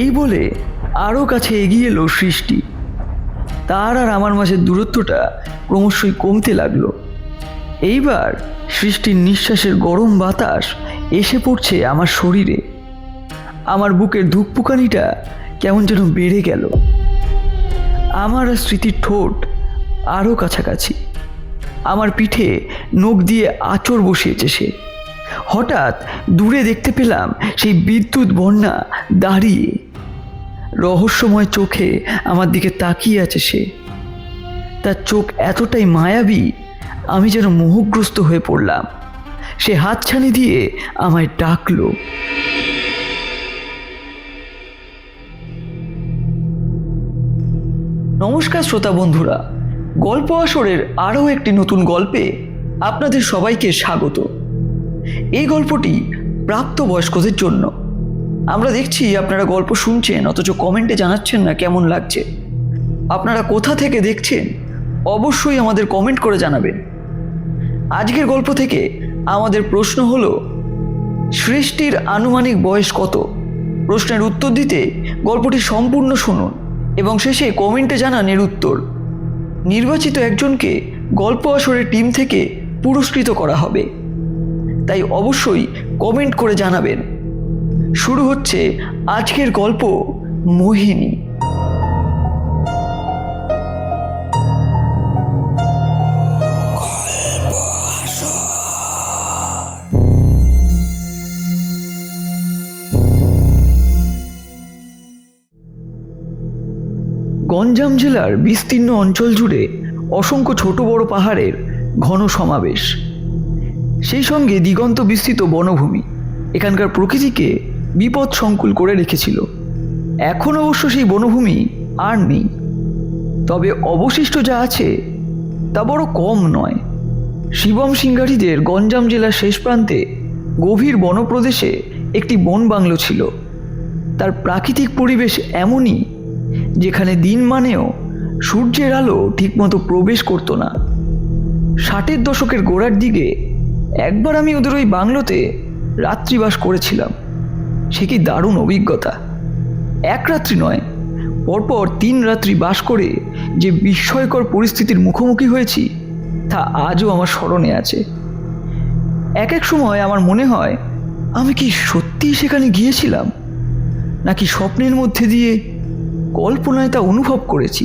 এই বলে আরও কাছে এগিয়ে এলো সৃষ্টি। তার আর আমার মাঝের দূরত্বটা ক্রমশই কমতে লাগলো। এইবার সৃষ্টির নিঃশ্বাসের গরম বাতাস এসে পড়ছে আমার শরীরে। আমার বুকের ধুকপুকানিটা কেমন যেন বেড়ে গেল। আমার আর স্মৃতির ঠোঁট আরও কাছাকাছি। আমার পিঠে নখ দিয়ে আঁচড় বসিয়েছে সে। হঠাৎ দূরে দেখতে পেলাম সেই বিদ্যুৎ বন্যা দাঁড়িয়ে রহস্যময় চোখে আমার দিকে তাকিয়ে আছে সে। তার চোখ এতটাই মায়াবী, আমি যেন মোহগ্রস্ত হয়ে পড়লাম। সে হাতছানি দিয়ে আমায় ডাকলো। নমস্কার শ্রোতা বন্ধুরা, গল্প আসরের আরও একটি নতুন গল্পে আপনাদের সবাইকে স্বাগত। এই গল্পটি প্রাপ্তবয়স্কদের জন্য। আমরা দেখছি আপনারা গল্প শুনছেন অথচ কমেন্টে জানাচ্ছেন না কেমন লাগছে। আপনারা কোথা থেকে দেখছেন অবশ্যই আমাদের কমেন্ট করে জানাবেন। আজকের গল্প থেকে আমাদের প্রশ্ন হলো, সৃষ্টির আনুমানিক বয়স কত? প্রশ্নের উত্তর দিতে গল্পটি সম্পূর্ণ শুনুন এবং শেষে কমেন্টে জানান এর উত্তর। নির্বাচিত একজনকে গল্প আসরের টিম থেকে পুরস্কৃত করা হবে, তাই অবশ্যই কমেন্ট করে জানাবেন। শুরু হচ্ছে আজকের গল্প, মোহিনী। গঞ্জাম জেলার বিস্তীর্ণ অঞ্চল জুড়ে অসংখ্য ছোট বড় পাহাড়ের ঘন সমাবেশ, সেই সঙ্গে দিগন্ত বিস্তৃত বনভূমি এখানকার প্রকৃতিকে বিপদ সংকুল করে রেখেছিল। এখন অবশ্য সেই বনভূমি আর নেই, তবে অবশিষ্ট যা আছে তা বড় কম নয়। শিবম সিংহারীদের গঞ্জাম জেলার শেষ প্রান্তে গভীর বনপ্রদেশে একটি বন বাংলো ছিল। তার প্রাকৃতিক পরিবেশ এমনই যেখানে দিন মানেও সূর্যের আলো ঠিকমতো প্রবেশ করতো না। 60-এর দশকের গোড়ার দিকে একবার আমি ওদের ওই বাংলোতে রাত্রিবাস করেছিলাম। সে কি দারুণ অভিজ্ঞতা! এক রাত্রি নয়, পরপর 3 রাত্রি বাস করে যে বিস্ময়কর পরিস্থিতির মুখোমুখি হয়েছি তা আজও আমার স্মরণে আছে। এক এক সময় আমার মনে হয়, আমি কি সত্যিই সেখানে গিয়েছিলাম, নাকি স্বপ্নের মধ্যে দিয়ে কল্পনায় তা অনুভব করেছি।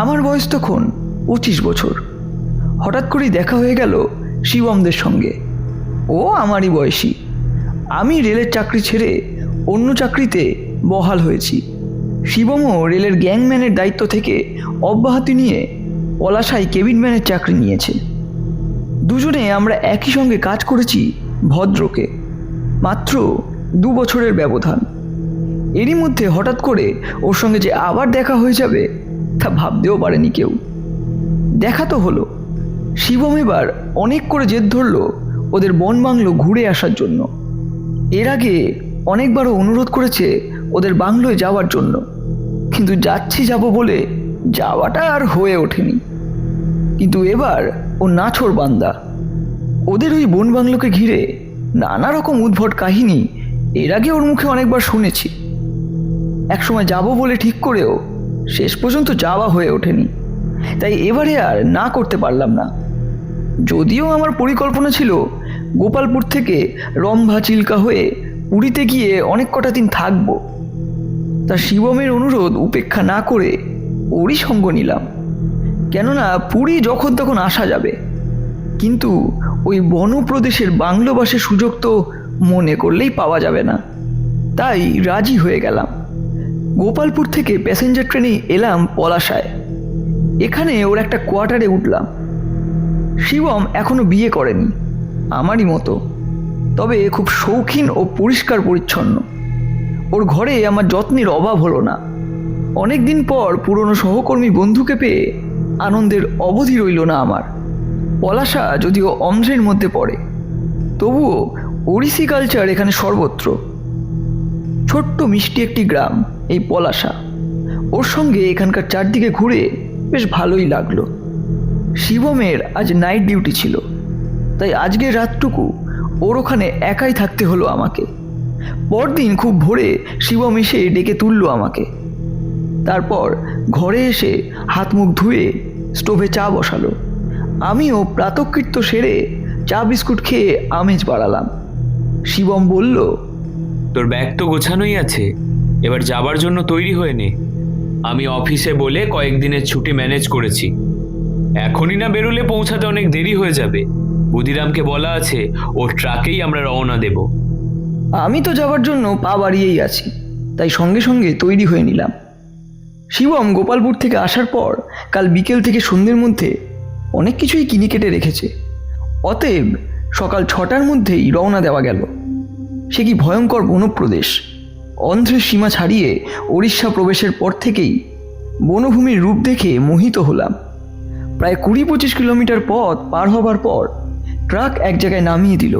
আমার বয়স তখন 25 বছর। হঠাৎ করেই দেখা হয়ে গেল শিবমদের সঙ্গে। ও আমারই বয়সী। আমি রেলের চাকরি ছেড়ে অন্য চাকরিতে বহাল হয়েছি। শিবমও রেলের গ্যাংম্যানের দায়িত্ব থেকে অব্যাহতি নিয়ে পলাশায় কেবিনম্যানের চাকরি নিয়েছে। দুজনে আমরা একই সঙ্গে কাজ করেছি ভদ্রকে। মাত্র 2 বছরের ব্যবধান। এরই মধ্যে হঠাৎ করে ওর সঙ্গে যে আবার দেখা হয়ে যাবে তা ভাবতেও পারেনি কেউ। দেখা তো হলো। শিবম এবার অনেক করে জেদ ধরল ওদের বন বাংলো ঘুরে আসার জন্য। এর আগে অনেকবারও অনুরোধ করেছে ওদের বাংলোয় যাওয়ার জন্য, কিন্তু যাব বলে যাওয়াটা আর হয়ে ওঠেনি। কিন্তু এবার ও নাছোড় বান্দা। ওদের ওই বন বাংলোকে ঘিরে নানা রকম উদ্ভট কাহিনী এর আগে ওর মুখে অনেকবার শুনেছি। একসময় যাব বলে ঠিক করেও শেষ পর্যন্ত যাওয়া হয়ে ওঠেনি, তাই এবারে আর না করতে পারলাম না। যদিও আমার পরিকল্পনা ছিল গোপালপুর থেকে রম্ভা চিল্কা হয়ে পুরীতে গিয়ে অনেক কটা দিন থাকবো। তা শিবমের অনুরোধ উপেক্ষা না করে ওরই সঙ্গ নিলাম। কেননা পুরী যখন তখন আসা যাবে, কিন্তু ওই বনপ্রদেশের বাংলোবাসের সুযোগ তো মনে করলেই পাওয়া যাবে না। তাই রাজি হয়ে গেলাম। গোপালপুর থেকে প্যাসেঞ্জার ট্রেনে এলাম পলাশায়। এখানে ওর একটা কোয়ার্টারে উঠলাম। শিবম এখনো বিয়ে করেনি, আমারই মতো, তবে খুব শৌখিন ও পরিষ্কার পরিচ্ছন্ন। ওর ঘরে আমার যত্নের অভাব হলো না। অনেক দিন পর পুরনো সহকর্মী বন্ধুকে পেয়ে আনন্দের অবধি রইল না আমার। পলাশা যদিও অন্ধ্রের মধ্যে পড়ে, তবুও ওড়িশি কালচার এখানে সর্বত্র। ছোট্ট মিষ্টি একটি গ্রাম এই পলাশা। ওর সঙ্গে এখানকার চারদিকে ঘুরে বেশ ভালোই লাগলো। শিবমের আজ নাইট ডিউটি ছিল, তাই আজকের রাতটুকু ওর ওখানে একাই থাকতে হলো আমাকে। পরদিন খুব ভোরে শিবম এসে ডেকে তুলল আমাকে। তারপর ঘরে এসে হাত মুখ ধুয়ে স্টোভে চা বসালো। আমিও প্রাতঃকৃত্য সেরে চা বিস্কুট খেয়ে আমেজ বাড়ালাম। শিবম বলল, তোর ব্যাগ তো গোছানোই আছে, এবার যাবার জন্য তৈরি হয়ে নে। আমি অফিসে বলে কয়েকদিনের ছুটি ম্যানেজ করেছি। এখনই না বেরোলে পৌঁছাতে অনেক দেরি হয়ে যাবে। বুধিরামকে বলা আছে ওর ট্রাকেই আমরা রওনা দেব। আমি তো যাওয়ার জন্য পা বাড়িয়েই আছি, তাই সঙ্গে সঙ্গে তৈরি হয়ে নিলাম। শিবম গোপালপুর থেকে আসার পর কাল বিকেল থেকে সন্ধ্যের মধ্যে অনেক কিছুই কিনে কেটে রেখেছে। অতএব সকাল 6টার মধ্যেই রওনা দেওয়া গেল। সে কি ভয়ঙ্কর বনপ্রদেশ! অন্ধ্রের সীমা ছাড়িয়ে ওড়িশা প্রবেশের পর থেকেই বনভূমির রূপ দেখে মোহিত হলাম। প্রায় 20-25 কিলোমিটার পথ পার হবার পর ট্রাক এক জায়গায় নামিয়ে দিল।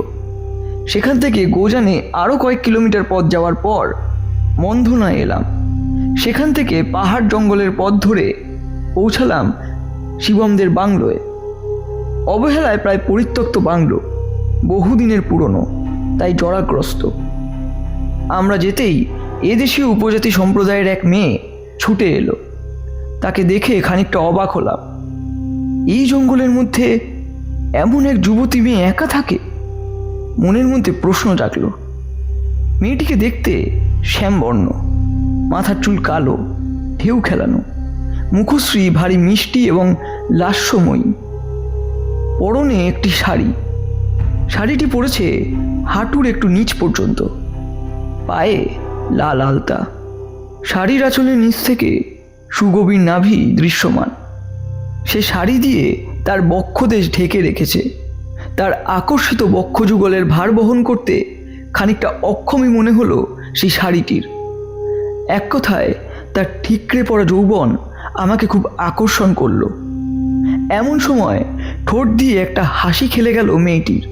সেখান থেকে গোজানে আরও কয়েক কিলোমিটার পথ যাওয়ার পর মন্ধনায় এলাম। সেখান থেকে পাহাড় জঙ্গলের পথ ধরে পৌঁছালাম শিবমদের বাংলোয়। অবহেলায় প্রায় পরিত্যক্ত বাংলো, বহুদিনের পুরনো, তাই জরাগ্রস্ত। আমরা যেতেই এদেশীয় উপজাতি সম্প্রদায়ের এক মেয়ে ছুটে এলো। তাকে দেখে খানিকটা অবাক হলাম। এই জঙ্গলের মধ্যে এমন এক যুবতী মেয়ে একা থাকে? মনের মধ্যে প্রশ্ন জাগল। মেয়েটিকে দেখতে শ্যামবর্ণ, মাথার চুল কালো, ঢেউ খেলানো, মুখশ্রী ভারী মিষ্টি এবং লাস্যময়ী। পরনে একটি শাড়ি, শাড়িটি পরেছে হাঁটুর একটু নিচ পর্যন্ত, পায়ে লাল আলতা। শাড়ির আঁচলের নিচ থেকে সুগভীর নাভি দৃশ্যমান। সে শাড়ি দিয়ে তার বক্ষদেশ ঢেকে রেখেছে। তার আকর্ষিত বক্ষযুগলের ভার বহন করতে খানিকটা অক্ষমই মনে হলো সেই শাড়িটির। এক কথায় তার ঠিকরে পড়া যৌবন আমাকে খুব আকর্ষণ করল। এমন সময় ঠোঁট দিয়ে একটা হাসি খেলে গেল মেয়েটির।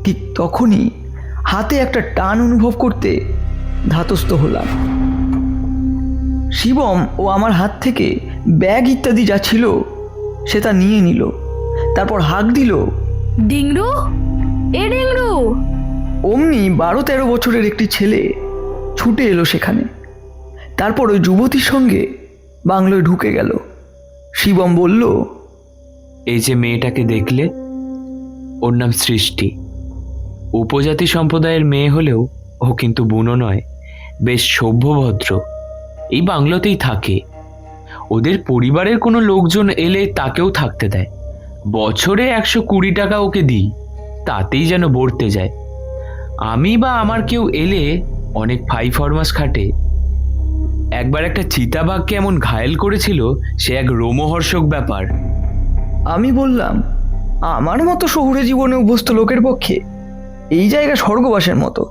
ঠিক তখনই হাতে একটা টান অনুভব করতে ধাতস্থ হলাম। শিবম ও আমার হাত থেকে ব্যাগ ইত্যাদি যা ছিল সে তা নিয়ে নিল। তারপর হাঁক দিল, ডিংরু, এ ডিংরু। অমনি 12-13 বছরের একটি ছেলে ছুটে এলো সেখানে। তারপর ওই যুবতীর সঙ্গে বাংলোয় ঢুকে গেল। শিবম বলল, এই যে মেয়েটাকে দেখলে, ওর নাম সৃষ্টি। উপজাতি সম্প্রদায়ের মেয়ে হলেও ও কিন্তু বুনো নয়, বেশ সভ্যভদ্র। এই বাংলোতেই থাকে। ওদের পরিবারের কোনো লোকজন এলে তাকেও থাকতে দেয়। বছরে 120 টাকা ওকে দিই, তাতেই যেন বর্তে যায়। আমি বা আমার কেউ এলে অনেক ফাই ফরমাস খাটে। একবার একটা চিতাবাঘকে এমন ঘায়েল করেছিল, সে এক রোমহর্ষক ব্যাপার। আমি বললাম, আমার মতো শহুরে জীবনে অভ্যস্ত লোকের পক্ষে এই জায়গা স্বর্গবাসের মতো,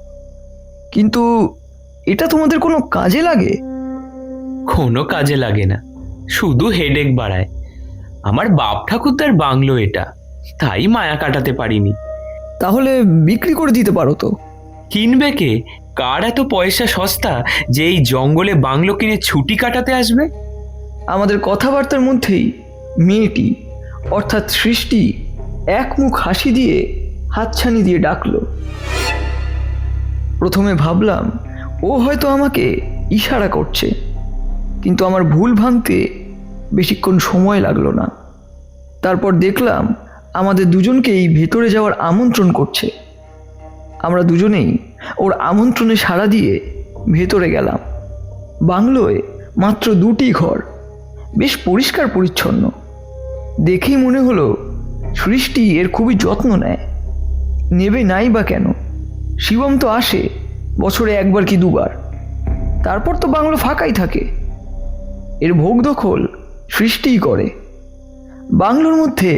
কিন্তু এটা তোমাদের কোনো কাজে লাগে? কোনো কাজে লাগে না, শুধু হেডেক বাড়ায়। আমার বাপ ঠাকুরদার বাংলো এটা, তাই মায়া কাটাতে পারিনি। তাহলে বিক্রি করে দিতে পারো তো। কিনবে কে? কার এত পয়সা সস্তা যে এই জঙ্গলে বাংলো কিনে ছুটি কাটাতে আসবে? আমাদের কথাবার্তার মধ্যেই মেয়েটি অর্থাৎ সৃষ্টি এক মুখ হাসি দিয়ে হাতছানি দিয়ে ডাকলো। প্রথমে ভাবলাম ও হয়তো আমাকে ইশারা করছে, কিন্তু আমার ভুল ভাঙতে বেশিক্ষণ সময় লাগলো না। তারপর দেখলাম আমাদের দুজনকেই ভেতরে যাওয়ার আমন্ত্রণ করছে। আমরা দুজনেই ওর আমন্ত্রণে সাড়া দিয়ে ভেতরে গেলাম। বাংলোয় মাত্র 2টি ঘর, বেশ পরিষ্কার পরিচ্ছন্ন। দেখেই মনে হলো সৃষ্টি এর খুবই যত্ন নেয়। নেবে নাই বা কেন? শিবম তো আসে বছরে 1বার কি 2বার, তারপর তো বাংলো ফাঁকাই থাকে। এর ভোগ দখল সৃষ্টিই করে। বাংলোর মধ্যে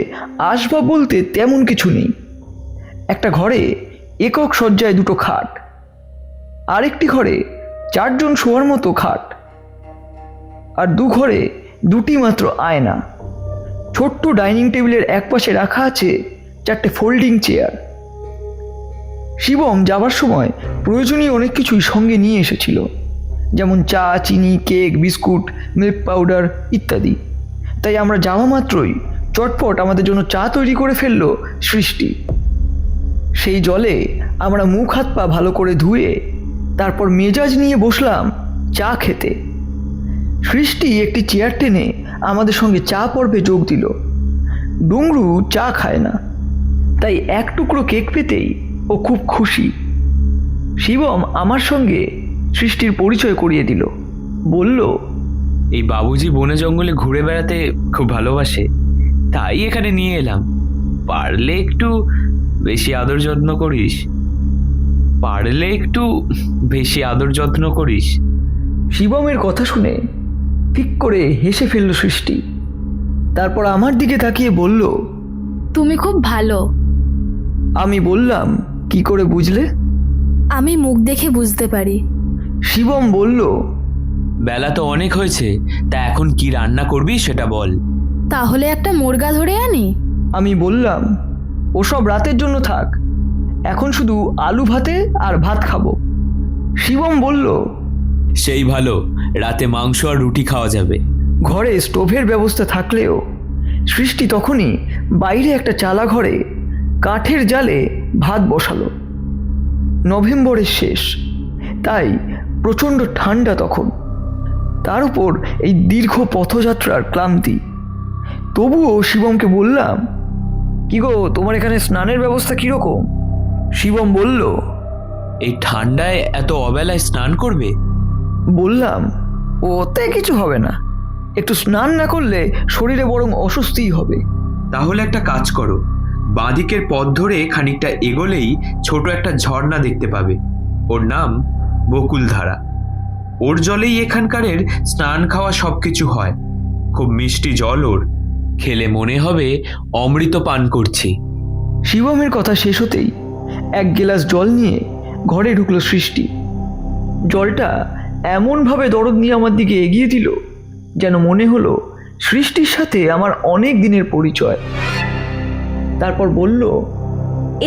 আসবাব বলতে তেমন কিছু নেই। একটা ঘরে একক শয্যায় 2টো খাট, আরেকটি ঘরে 4 জন শোয়ার মতো খাট, আর 2 ঘরে 2টি মাত্র আয়না। ছোট্ট ডাইনিং টেবিলের একপাশে রাখা আছে 4টে ফোল্ডিং চেয়ার। শিবম যাবার সময় প্রয়োজনীয় অনেক কিছুই সঙ্গে নিয়ে এসেছিল, যেমন চা, চিনি, কেক, বিস্কুট, মিল্ক পাউডার ইত্যাদি। তাই আমরা যাওয়া মাত্রই চটপট আমাদের জন্য চা তৈরি করে ফেললো সৃষ্টি। সেই জলে আমরা মুখ হাত পা ভালো করে ধুয়ে তারপর মেজাজ নিয়ে বসলাম চা খেতে। সৃষ্টি একটি চেয়ার টেনে আমাদের সঙ্গে চা পর্বে যোগ দিল। ডুংরু চা খায় না, তাই এক টুকরো কেক পেতেই ও খুব খুশি। শিবম আমার সঙ্গে সৃষ্টির পরিচয় করিয়ে দিল। বলল, এই বাবুজি বনে জঙ্গলে ঘুরে বেড়াতে খুব ভালোবাসে, তাই এখানে নিয়ে এলাম। পারলে একটু বেশি আদর যত্ন করিস। শিবমের কথা শুনে ঠিক করে হেসে ফেলল সৃষ্টি। তারপর আমার দিকে তাকিয়ে বলল, তুমি খুব ভালো। আমি বললাম, কি করে বুঝলে? আমি মুখ দেখে বুঝতে পারি। শিবম বলল, বেলা তো অনেক হয়েছে, তা এখন কি রান্না করবি সেটা বল। তাহলে একটা মুরগা ধরে আনি। আমি বললাম, ওসব রাতের জন্য থাক, এখন শুধু আলু ভাতে আর ভাত খাবো। শিবম বলল, সেই ভালো, রাতে মাংস আর রুটি খাওয়া যাবে। ঘরে স্টোভের ব্যবস্থা থাকলেও সৃষ্টি তখনই বাইরে একটা চালা ঘরে কাঠের জালে ভাত বসালো। নভেম্বরের শেষ, তাই প্রচণ্ড ঠান্ডা তখন, তার উপর এই দীর্ঘ পথযাত্রার ক্লান্তি। তবুও শিবমকে বললাম, কি গো, তোমার এখানে স্নানের ব্যবস্থা কীরকম? শিবম বলল, এই ঠান্ডায় এত অবেলায় স্নান করবে? বললাম, ওতে কিছু হবে না, একটু স্নান না করলে শরীরে বরং অস্বস্তিই হবে। তাহলে একটা কাজ করো, বাঁদিকের পথ ধরে খানিকটা এগোলেই ছোট একটা ঝর্ণা দেখতে পাবে। ওর নাম বকুলধারা। ওর জলেই এখানকারের স্নান খাওয়া সবকিছু হয়। খুব মিষ্টি জল ওর, খেলে মনে হবে অমৃত পান করছি। শিবমের কথা শেষ হতেই এক গেলাস জল নিয়ে ঘরে ঢুকলো সৃষ্টি। জলটা এমনভাবে দরদ নিয়ে আমার দিকে এগিয়ে দিল যেন মনে হলো সৃষ্টির সাথে আমার অনেক দিনের পরিচয়। তারপর বলল,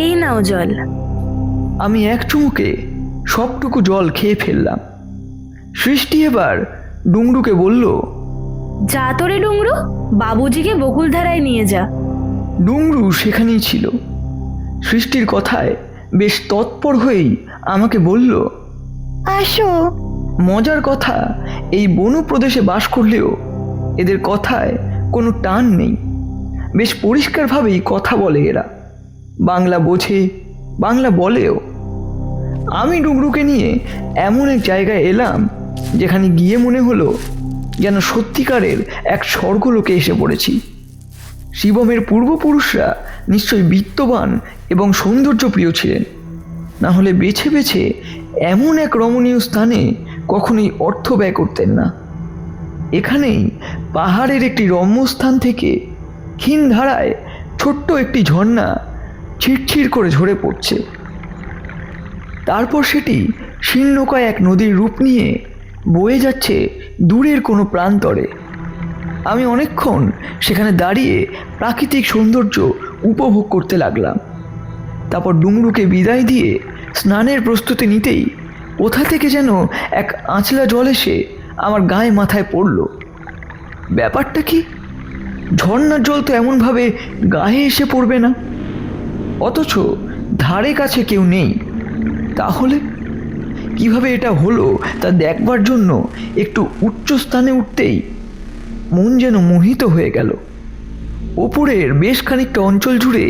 এই নাও জল। আমি এক চুমুকে সবটুকু জল খেয়ে ফেললাম। সৃষ্টি এবার ডুংরুকে বলল, যা তোরে ডুংরু, বাবুজিকে বকুলধারায় নিয়ে যা। ডুংরু সেখানেই ছিল। সৃষ্টির কথায় বেশ তৎপর হয়েই আমাকে বলল, আসো। মজার কথা, এই বনু প্রদেশে বাস করলেও এদের কথায় কোনো টান নেই। বেশ পরিষ্কারভাবেই কথা বলে এরা, বাংলা বোঝে, বাংলা বলেও। আমি ডুংরুকে নিয়ে এমন এক জায়গায় এলাম যেখানে গিয়ে মনে হলো যেন সত্যিকারের এক স্বর্গলোকে এসে পড়েছি। শিবমের পূর্বপুরুষরা নিশ্চয়ই বিত্তবান এবং সৌন্দর্যপ্রিয় ছিলেন, না হলে বেছে বেছে এমন এক রমণীয় স্থানে কখনোই অর্থ ব্যয় করতেন না। এখানেই পাহাড়ের একটি রম্যস্থান থেকে ক্ষীণ ধারায় ছোট্ট একটি ঝর্ণা ছিটছিট করে ঝরে পড়ছে। তারপর সেটি শীর্ণকায় এক নদীর রূপ নিয়ে বয়ে যাচ্ছে দূরের কোনো প্রান্তরে। আমি অনেকক্ষণ সেখানে দাঁড়িয়ে প্রাকৃতিক সৌন্দর্য উপভোগ করতে লাগলাম। তারপর ডুংরুকে বিদায় দিয়ে স্নানের প্রস্তুতি নিতেই কোথা থেকে যেন এক আঁচলা জল এসে আমার গায়ে মাথায় পড়ল। ব্যাপারটা কি? ঝর্ণার জল তো এমনভাবে গায়ে এসে পড়বে না, অথচ ধারে কাছে কেউ নেই। তাহলে কিভাবে এটা হলো তা দেখবার জন্য একটু উচ্চ স্থানে উঠতেই মন যেন মোহিত হয়ে গেল। ওপরের বেশ খানিকটা অঞ্চল জুড়ে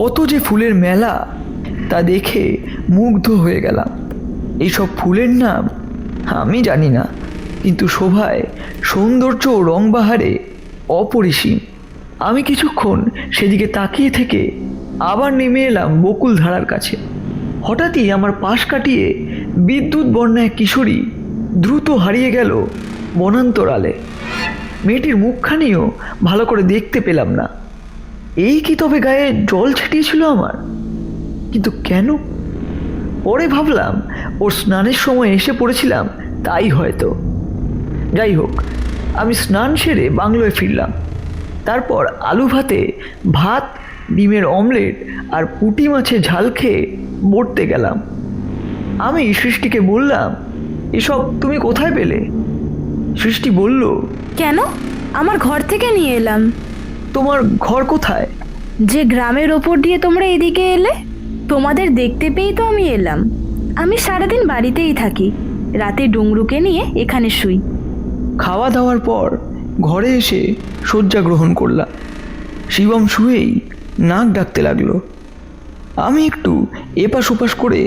কত যে ফুলের মেলা তা দেখে মুগ্ধ হয়ে গেলাম। এইসব ফুলের নাম আমি জানি না, কিন্তু শোভায়, সৌন্দর্য ও রংবাহারে অপরিসীম। আমি কিছুক্ষণ সেদিকে তাকিয়ে থেকে আবার নেমে এলাম বকুলধারার কাছে। হঠাৎই আমার পাশ কাটিয়ে বিদ্যুৎ বন্যা এক কিশোরী দ্রুত হারিয়ে গেল বনান্তরালে। মেয়েটির মুখখানিও ভালো করে দেখতে পেলাম না। এই কি তবে গায়ে জল ছিটিয়েছিল আমার? কিন্তু কেন? পরে ভাবলাম ওর স্নানের সময় এসে পড়েছিলাম, তাই হয়তো। যাই হোক, আমি স্নান সেরে বাংলোয় ফিরলাম। তারপর আলু ভাতে ভাত, ডিমের অমলেট আর পুঁটি মাছের ঝাল খেয়ে বসতে গেলাম। আমি সৃষ্টিকে বললাম, এসব তুমি কোথায় পেলে? সৃষ্টি বলল, কেন? আমার ঘর থেকে নিয়ে এলাম। তোমার ঘর কোথায়? যে গ্রামের ওপর দিয়ে তোমরা এদিকে এলে। তোমাদের দেখতে পেয়েই তো আমি এলাম। আমি সারাদিন বাড়িতেই থাকি, রাতে ডুংরুকে নিয়ে এখানে শুই। খাওয়া দাওয়ার পর ঘরে এসে শয্যা গ্রহণ করলাম। শিবম শুয়েই নাক ডাকতে লাগলো। আমি একটু এপাশ ওপাশ করে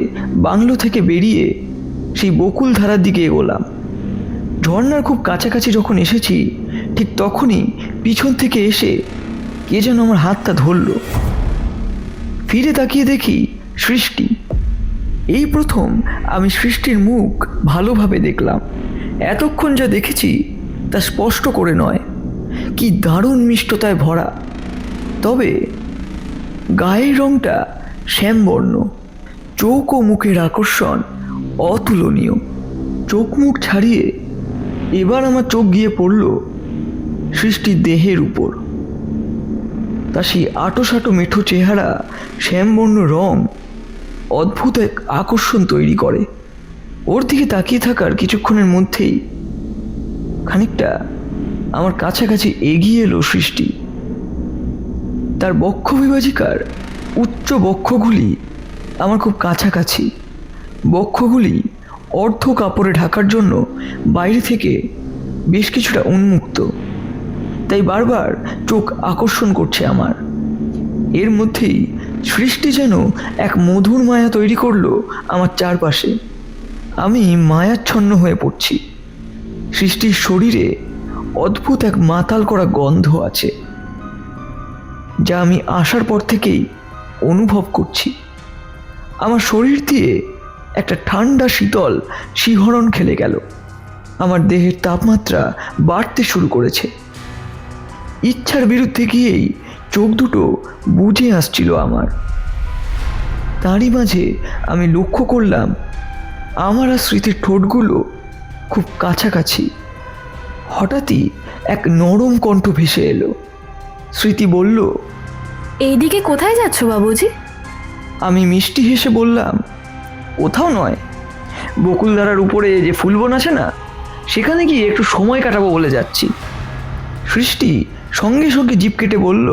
বাংলো থেকে বেরিয়ে সেই বকুলধারার দিকে এগোলাম। ঝর্ণার খুব কাছাকাছি যখন এসেছি, ঠিক তখনই পিছন থেকে এসে কে যেন আমার হাতটা ধরলো। ফিরে তাকিয়ে দেখি সৃষ্টি। এই প্রথম আমি সৃষ্টির মুখ ভালোভাবে দেখলাম। এতক্ষণ যা দেখেছি তা স্পষ্ট করে নয়, কি দারুণ মিষ্টতায় ভরা। তবে গায়ের রংটা শ্যামবর্ণ, চোখ ও মুখের আকর্ষণ অতুলনীয়। চোখ মুখ ছাড়িয়ে এবার আমার চোখ গিয়ে পড়ল সৃষ্টির দেহের উপর। তা সেই আটোসাটো মেঠো চেহারা, শ্যামবর্ণ রং অদ্ভুত এক আকর্ষণ তৈরি করে। ওর দিকে তাকিয়ে থাকার কিছুক্ষণের মধ্যেই খানিকটা আমার কাছাকাছি এগিয়ে এলো সৃষ্টি। তার বক্ষ বিভাজিকার উচ্চ বক্ষগুলি আমার খুব কাছাকাছি। বক্ষগুলি অর্ধ কাপড়ে ঢাকার জন্য বাইরে থেকে বেশ কিছুটা উন্মুক্ত, তাই বারবার চোখ আকর্ষণ করছে আমার। এর মধ্যেই সৃষ্টি যেন এক মধুর মায়া তৈরি করলো আমার চারপাশে। আমি মায়াচ্ছন্ন হয়ে পড়ছি। সৃষ্টির শরীরে অদ্ভুত এক মাতাল করা গন্ধ আছে, যা আমি আসার পর থেকেই অনুভব করছি। আমার শরীর দিয়ে একটা ঠান্ডা শীতল শিহরণ খেলে গেল। আমার দেহের তাপমাত্রা বাড়তে শুরু করেছে। ইচ্ছার বিরুদ্ধে গিয়েই চোখ দুটো বুজে আসছিল আমার। তারই মাঝে আমি লক্ষ্য করলাম আমার আর স্মৃতির ঠোঁটগুলো খুব কাছাকাছি। হঠাৎই এক নরম কণ্ঠ ভেসে এলো। স্মৃতি বলল, এইদিকে কোথায় যাচ্ছ বাবুজি? আমি মিষ্টি হেসে বললাম, কোথাও নয়, বকুলধারার উপরে যে ফুলবন আছে না, সেখানে গিয়ে একটু সময় কাটাবো বলে যাচ্ছি। সৃষ্টি সঙ্গে সঙ্গে জিভ কেটে বলল,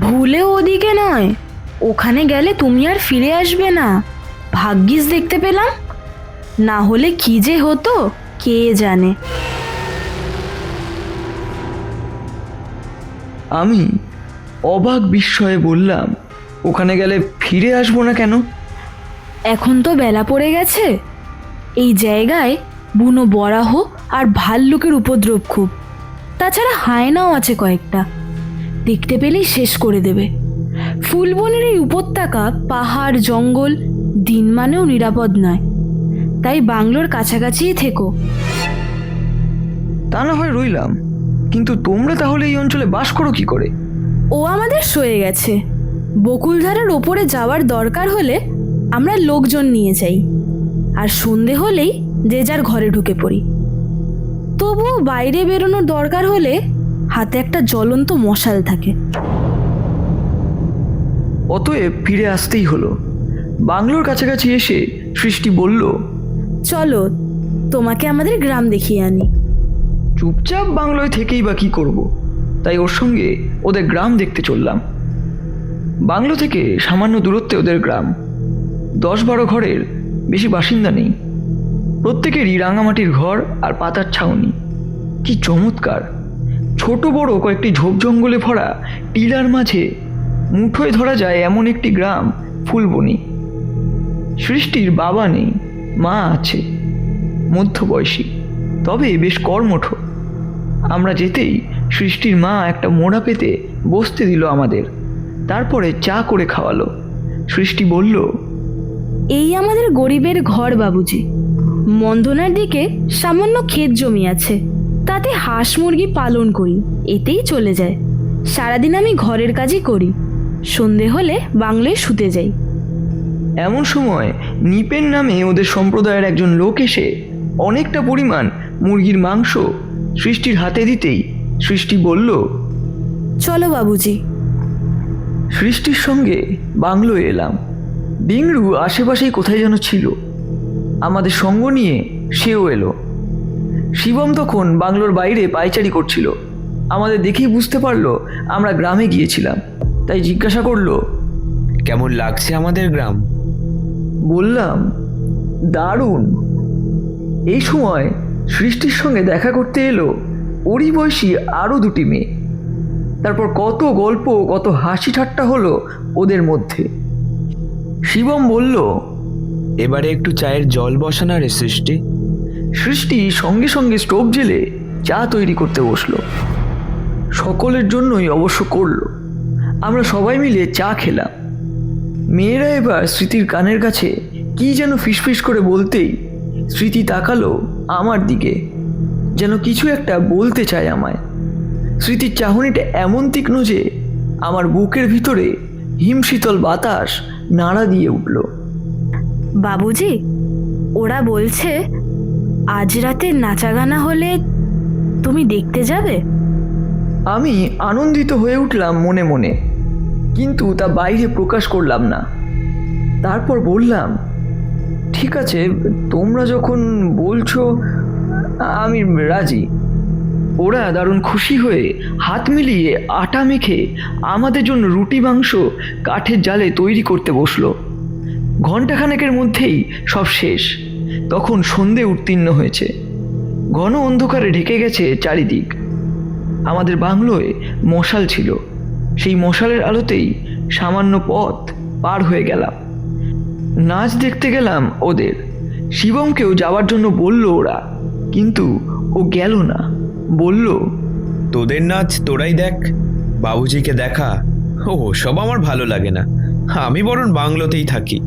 ভুলেও ওদিকে নয়, ওখানে গেলে তুমি আর ফিরে আসবে না। ভাগ্যিস দেখতে পেলাম, না হলে কি যে হতো কে জানে। আমি অবাক বিস্ময়ে বললাম, ওখানে গেলে ফিরে আসবো না কেন? এখন তো বেলা পড়ে গেছে। এই জায়গায় বুনো বরাহ আর ভাল্লুকের উপদ্রব খুব। তাছাড়া হায়নাও আছে কয়েকটা, দেখতে পেলেই শেষ করে দেবে। ফুলবনের এই উপত্যকা, পাহাড় জঙ্গল দিন মানেও নিরাপদ নয়, তাই বাংলোর কাছাকাছিই থেকো। তা না হয় রইলাম, কিন্তু তোমরা তাহলে এই অঞ্চলে বাস করো কি করে? ও আমাদের সয়ে গেছে। বকুলধারার ওপরে যাওয়ার দরকার হলে আমরা লোকজন নিয়ে যাই, আর সন্ধে হলেই যে যার ঘরে ঢুকে পড়ি। তবুও বাইরে বেরোনোর দরকার হলে হাতে একটা জ্বলন্ত মশাল থাকে। অতএব ফিরে আসতেই হলো। বাংলোর কাছাকাছি এসে সৃষ্টি বলল, চলো তোমাকে আমাদের গ্রাম দেখিয়ে আনি। চুপচাপ বাংলোয় থেকেই বা কী করব, তাই ওর সঙ্গে ওদের গ্রাম দেখতে চললাম। বাংলো থেকে সামান্য দূরত্বে ওদের গ্রাম। 10-12 ঘরের বেশি বাসিন্দা নেই, প্রত্যেকেরই রাঙামাটির ঘর আর পাতার ছাউনি। কি চমৎকার! ছোট বড় কয়েকটি ঝোপ জঙ্গলে ভরা টিলার মাঝে মুঠোয় ধরা যায় এমন একটি গ্রাম ফুলবনি। সৃষ্টির বাবা নেই, মা আছে, মধ্যবয়সী, তবে বেশ কর্মঠ। আমরা যেতেই সৃষ্টির মা একটা মোড়া পেতে বসতে দিল আমাদের, তারপরে চা করে খাওয়ালো। সৃষ্টি বলল, এই আমাদের গরিবের ঘর বাবুজি। মন্দনার দিকে সামান্য ক্ষেত জমি আছে, তাতে হাঁস মুরগি পালন করি, এতেই চলে যায়। সারাদিন আমি ঘরের কাজই করি, সন্ধে হলে বাংলায় শুতে যাই। এমন সময় নিপেন নামে ওদের সম্প্রদায়ের একজন লোক এসে অনেকটা পরিমাণ মুরগির মাংস সৃষ্টির হাতে দিতেই সৃষ্টি বলল, চলো বাবুজি। সৃষ্টির সঙ্গে বাংলোয় এলাম। ডিংরু আশেপাশেই কোথায় যেন ছিল, আমাদের সঙ্গ নিয়ে সেও এলো। শিবম তখন বাংলোর বাইরে পায়চারি করছিল। আমাদের দেখেই বুঝতে পারলো আমরা গ্রামে গিয়েছিলাম, তাই জিজ্ঞাসা করলো, কেমন লাগছে আমাদের গ্রাম? বললাম, দারুণ। এই সময় সৃষ্টির সঙ্গে দেখা করতে এলো ওরই বয়সী আরও দুটি মেয়ে। তারপর কত গল্প, কত হাসি ঠাট্টা হলো ওদের মধ্যে। শিবম বলল, এবারে একটু চায়ের জল বসানো রে সৃষ্টি। সৃষ্টি সঙ্গে সঙ্গে স্টোভ জেলে চা তৈরি করতে বসলো। সকলের জন্যই অবশ্য করলো। আমরা সবাই মিলে চা খেলাম। মেয়েরা এবার স্মৃতির কানের কাছে কি যেন ফিসফিস করে বলতেই স্মৃতি তাকালো আমার দিকে, যেন কিছু একটা বলতে চায় আমায়। স্মৃতির চাহনিটা এমন তীক্ষ্ণ যে আমার বুকের ভিতরে হিমশীতল বাতাস নাড়া দিয়ে উঠল। বাবুজি, ওরা বলছে আজ রাতে নাচাগানা হলে তুমি দেখতে যাবে। আমি আনন্দিত হয়ে উঠলাম মনে মনে, কিন্তু তা বাইরে প্রকাশ করলাম না। তারপর বললাম, ঠিক আছে, তোমরা যখন বলছো আমি রাজি। ওরা দারুণ খুশি হয়ে হাত মিলিয়ে আটা মেখে আমাদের জন্য রুটি মাংস কাঠের জালে তৈরি করতে বসলো। ঘণ্টাখানেকের মধ্যেই সব শেষ। তখন সন্ধে উত্তীর্ণ হয়েছে। ঘন অন্ধকারে ঢেকে গেছে চারিদিক। আমাদের বাংলোয় মশাল ছিল। সেই মশালের আলোতেই সামান্য পথ পার হয়ে গেলাম। নাচ দেখতে গেলাম ওদের। শিবমকেও যাওয়ার জন্য বলল ওরা, কিন্তু ও গেল না। বলল, তোদের নাচ তোরাই দেখ, বাবুজিকে দেখা ও সব আমার ভালো লাগে না, আমি বরং বাংলোতেই থাকি।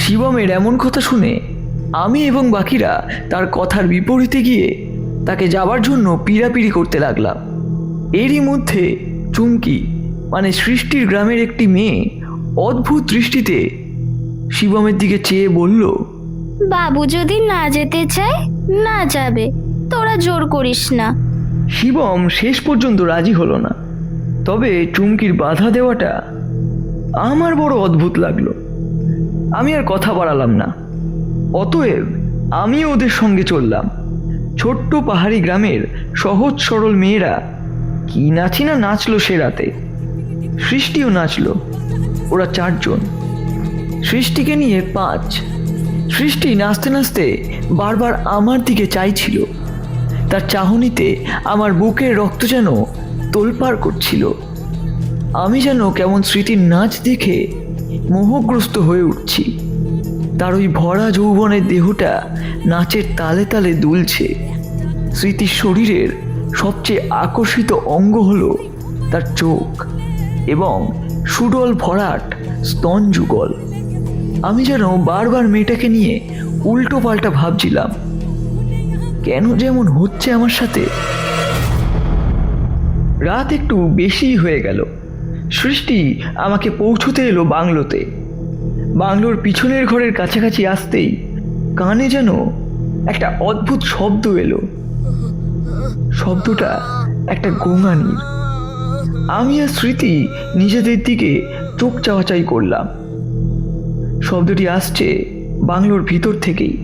শিবমের এমন কথা শুনে আমি এবং বাকিরা তার কথার বিপরীতে গিয়ে তাকে যাবার জন্য পিড়াপিড়ি করতে লাগলাম। এরই মধ্যে চুমকি মানে সৃষ্টির গ্রামের একটি মেয়ে অদ্ভুত দৃষ্টিতে শিবমের দিকে চেয়ে বলল, বাবু যদি না যেতে চায় না যাবে, তোরা জোর করিস না। শিবম শেষ পর্যন্ত রাজি হলো না। তবে চুমকির বাধা দেওয়াটা আমার বড় অদ্ভুত লাগলো। আমি আর কথা বাড়ালাম না। অতএব আমি ওদের সঙ্গে চললাম। ছোট্ট পাহাড়ি গ্রামের সহজ সরল মেয়েরা কি নাচি না নাচলো সে রাতে। সৃষ্টিও নাচলো। ওরা 4 জন, সৃষ্টিকে নিয়ে 5। সৃষ্টি নাচতে নাচতে বারবার আমার দিকে চাইছিল। তার চাহনিতে আমার বুকের রক্ত যেন তোলপাড় করছিল। আমি যেন কেমন স্মৃতির নাচ দেখে মোহগ্রস্ত হয়ে উঠছি। তার ওই ভরা যৌবনের দেহটা নাচের তালে তালে দুলছে। স্মৃতির শরীরের সবচেয়ে আকর্ষিত অঙ্গ হলো তার চোখ এবং সুডল ভরাট স্তন যুগল। আমি যেন বারবার মেয়েটাকে নিয়ে উল্টো পাল্টা ভাবছিলাম, কেন যেমন হচ্ছে আমার সাথে। রাত একটু বেশি হয়ে গেল। সৃষ্টি আমাকে পৌঁছতে এলো বাংলোতে। বাংলোর পিছনের ঘরের কাছাকাছি আসতেই কানে যেন একটা অদ্ভুত শব্দ এলো। শব্দটা একটা গোঙানির। আমি আর স্মৃতি নিজেদের দিকে চোখ চাওয়াচাই করলাম। শব্দটি আসছে বাংলোর ভিতর থেকেই।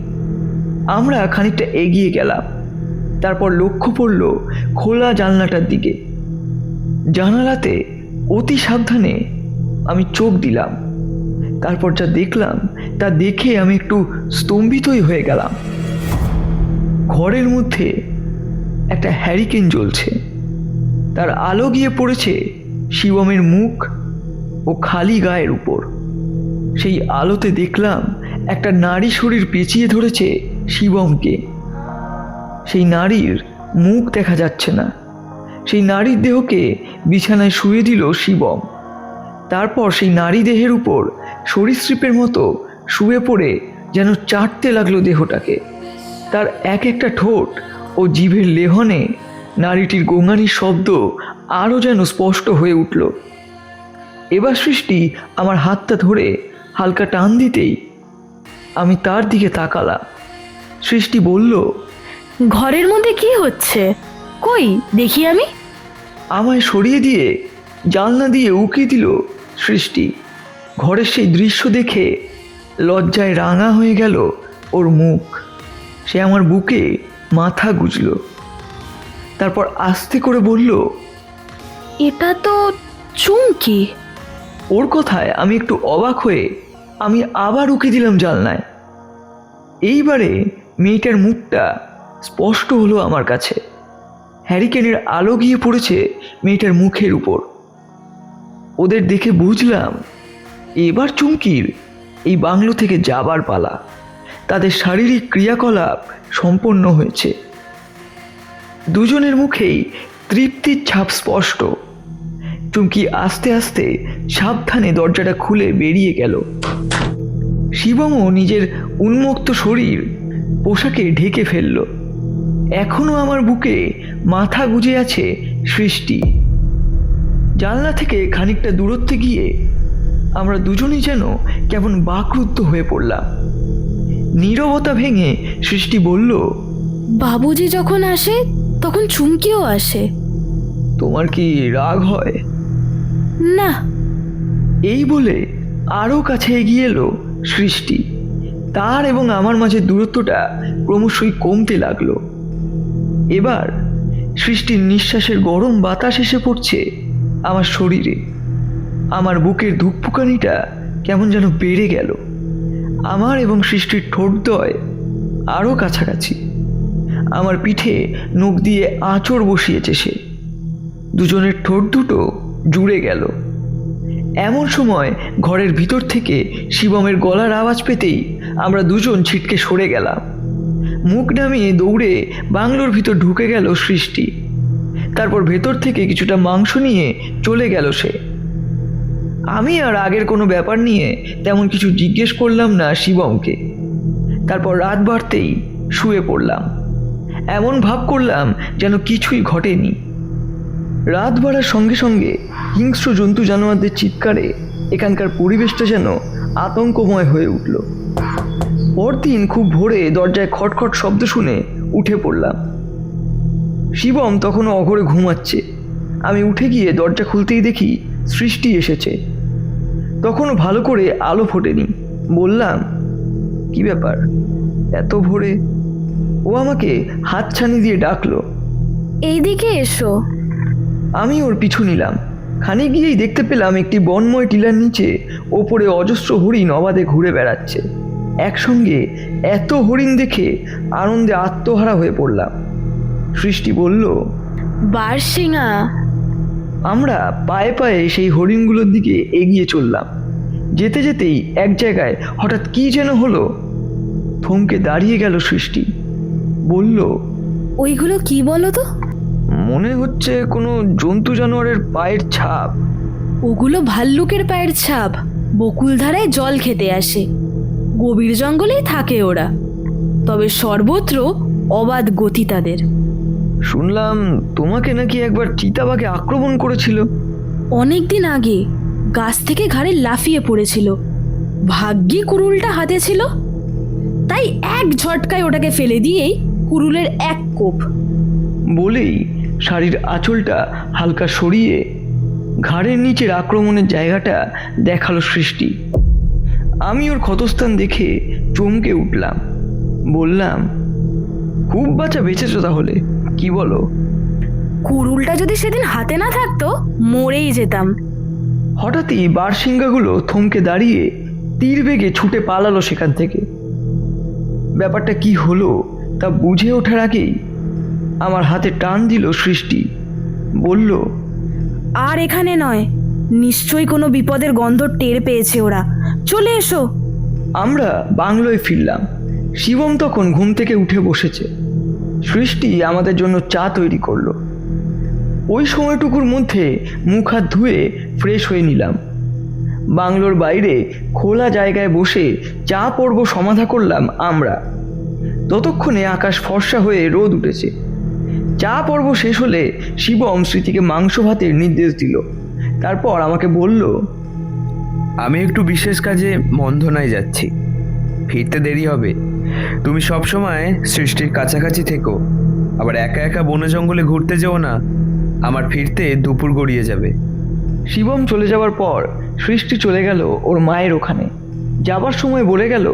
আমরা খানিকটা এগিয়ে গেলাম। তারপর লক্ষ্য পড়ল খোলা জানলাটার দিকে। জানালাতে অতি সাবধানে আমি চোখ দিলাম। তারপর যা দেখলাম তা দেখে আমি একটু স্তম্ভিতই হয়ে গেলাম। ঘরের মধ্যে একটা হ্যারিকেন জ্বলছে। তার আলো গিয়ে পড়েছে শিবমের মুখ ও খালি গায়ের উপর। সেই আলোতে দেখলাম একটা নারী শরীর পেঁচিয়ে ধরেছে শিবমকে। সেই নারীর মুখ দেখা যাচ্ছে না। সেই নারীর দেহকে বিছানায় শুয়ে দিল শিবম। তারপর সেই নারী দেহের উপর সরীসৃপের মতো শুয়ে পড়ে যেন চাটতে লাগলো দেহটাকে। তার এক একটা ঠোঁট ও জিভের লেহনে নারীটির গোঙানির শব্দ আরও যেন স্পষ্ট হয়ে উঠল। এবার সৃষ্টি আমার হাতটা ধরে হালকা টান দিতেই আমি তার দিকে তাকালাম। সৃষ্টি বলল, ঘরের মধ্যে কি হচ্ছে? কই দেখি আমি। আমায় সরিয়ে দিয়ে জানলা দিয়ে উকি দিল সৃষ্টি। ঘরের সেই দৃশ্য দেখে লজ্জায় রাঙা হয়ে গেল ওর মুখ। সে আমার বুকে মাথা গুজল। তারপর আস্তে করে বলল, এটা তো চুমকি। ওর কথায় আমি একটু অবাক হয়ে আমি আবার উকি দিলাম জানলায়। এইবারে মেয়েটার মুখটা স্পষ্ট হলো আমার কাছে। হ্যারিকেনের আলো গিয়ে পড়েছে মেয়েটার মুখের উপর। ওদের দেখে বুঝলাম এবার চুমকির এই বাংলো থেকে যাবার পালা। তাদের শারীরিক ক্রিয়াকলাপ সম্পন্ন হয়েছে। দুজনের মুখেই তৃপ্তির ছাপ স্পষ্ট। চুমকি আস্তে আস্তে সাবধানে দরজাটা খুলে বেরিয়ে গেল। শিবমও নিজের উন্মুক্ত শরীর পোশাকে ঢেকে ফেলল। এখনো আমার বুকে মাথা গুজে আছে সৃষ্টি। জানলা থেকে খানিকটা দূরত্বে গিয়ে আমরা দুজনেই যেন কেমন বাকরুদ্ধ হয়ে পড়লাম। নীরবতা ভেঙে সৃষ্টি বলল, বাবুজি যখন আসে তখন চুমকিও আসে। তোমার কি রাগ হয়? না। এই বলে আরও কাছে এগিয়ে এলো সৃষ্টি। তার এবং আমার মাঝে দূরত্বটা ক্রমশই কমতে লাগলো। এবার সৃষ্টির নিঃশ্বাসের গরম বাতাস এসে পড়ছে আমার শরীরে। আমার বুকের ধুকপুকানিটা কেমন যেন বেড়ে গেল। আমার এবং সৃষ্টির ঠোঁটদ্বয় আরও কাছাকাছি। আমার পিঠে নখ দিয়ে আঁচড় বসিয়েছে সে। দুজনের ঠোঁট দুটো জুড়ে গেল। এমন সময় ঘরের ভিতর থেকে শিবমের গলার আওয়াজ পেতেই আমরা দুজন ছিটকে সরে গেলাম। মুখ নামিয়ে দৌড়ে বাংলোর ভিতর ঢুকে গেল সৃষ্টি। তারপর ভেতর থেকে কিছুটা মাংস নিয়ে চলে গেল সে। আমি আর আগের কোনো ব্যাপার নিয়ে তেমন কিছু জিজ্ঞেস করলাম না শিবমকে। তারপর রাত বাড়তেই শুয়ে পড়লাম। এমন ভাব করলাম যেন কিছুই ঘটেনি। রাত বাড়ার সঙ্গে সঙ্গে হিংস্র জন্তু জানোয়ারদের চিৎকারে এখানকার পরিবেশটা যেন আতঙ্কময় হয়ে উঠল। পরদিন খুব ভোরে দরজায় খটখট শব্দ শুনে উঠে পড়লাম। শিবম তখনও অঘরে ঘুমাচ্ছে। আমি উঠে গিয়ে দরজা খুলতেই দেখি সৃষ্টি এসেছে। তখনও ভালো করে আলো ফোটেনি। বললাম, কি ব্যাপার এত ভোরে? ও আমাকে হাতছানি দিয়ে ডাকলো, এইদিকে এসো। আমি ওর পিছু নিলাম। খানিক গিয়েই দেখতে পেলাম একটি বনময় টিলার নিচে ওপরে অজস্র হরিণ অবাধে ঘুরে বেড়াচ্ছে। একসঙ্গে এত হরিণ দেখে আনন্দে আত্মহারা হয়ে পড়লাম। সৃষ্টি বলল, বারশিঙা। আমরা পায়ে পায়ে সেই হরিণগুলোর দিকে এগিয়ে চললাম। যেতে যেতেই এক জায়গায় হঠাৎ কি যেন হলো। থমকে দাঁড়িয়ে গেল সৃষ্টি। বলল, ওইগুলো কি বলো তো? মনে হচ্ছে কোনো জন্তু জানোয়ারের পায়ের ছাপ। ওগুলো ভাল্লুকের পায়ের ছাপ। বকুলধারায় জল খেতে আসে। গভীর জঙ্গলেই থাকে ওরা, তবে সর্বত্র অবাধ গতি তাদের। শুনলাম তোমাকে নাকি একবার চিতাবাঘে আক্রমণ করেছিল। অনেক দিন আগে গাছ থেকে ঘাড়ে লাফিয়ে পড়েছিল। ভাগ্যি কুড়ুলটা হাতে ছিল, তাই এক ঝটকায় ওটাকে ফেলে দিয়েই কুড়ুলের এক কোপ। বলেই শাড়ির আঁচলটা হালকা সরিয়ে ঘাড়ের নিচের আক্রমণের জায়গাটা দেখালো সৃষ্টি। আমি ওর ক্ষতস্থান দেখে চমকে উঠলাম। বললাম, খুব বাঁচা বেঁচেছো তাহলে, কি বলো? কুড়ুলটা যদি সেদিন হাতে না থাকতো মরেই যেতাম। হঠাৎই বারশিঙ্গাগুলো থমকে দাঁড়িয়ে তীর বেগে ছুটে পালালো সেখান থেকে। ব্যাপারটা কি হলো তা বুঝে ওঠার আগেই আমার হাতে টান দিল সৃষ্টি। বলল, আর এখানে নয়, নিশ্চয়ই কোনো বিপদের গন্ধ টের পেয়েছে ওরা। চলে এসো। আমরা বাংলোয় ফিরলাম। শিবম তখন ঘুম থেকে উঠে বসেছে। সৃষ্টি আমাদের জন্য চা তৈরি করলো। ওই সময়টুকুর মধ্যে মুখ হাত ধুয়ে ফ্রেশ হয়ে নিলাম। বাংলোর বাইরে খোলা জায়গায় বসে চা পর্ব সমাধা করলাম আমরা। ততক্ষণে আকাশ ফর্সা হয়ে রোদ উঠেছে। চা পর্ব শেষ হলে শিবম স্মৃতিকে মাংস ভাতের নির্দেশ দিল। তারপর আমাকে বলল, আমি একটু বিশেষ কাজে মন্ধনায় যাচ্ছি, ফিরতে দেরি হবে। তুমি সবসময় সৃষ্টির কাছাকাছি থেকো, আবার একা একা বনে জঙ্গলে ঘুরতে যেও না, আমার ফিরতে দুপুর গড়িয়ে যাবে। শিবম চলে যাওয়ার পর সৃষ্টি চলে গেল ওর মায়ের ওখানে। যাবার সময় বলে গেল,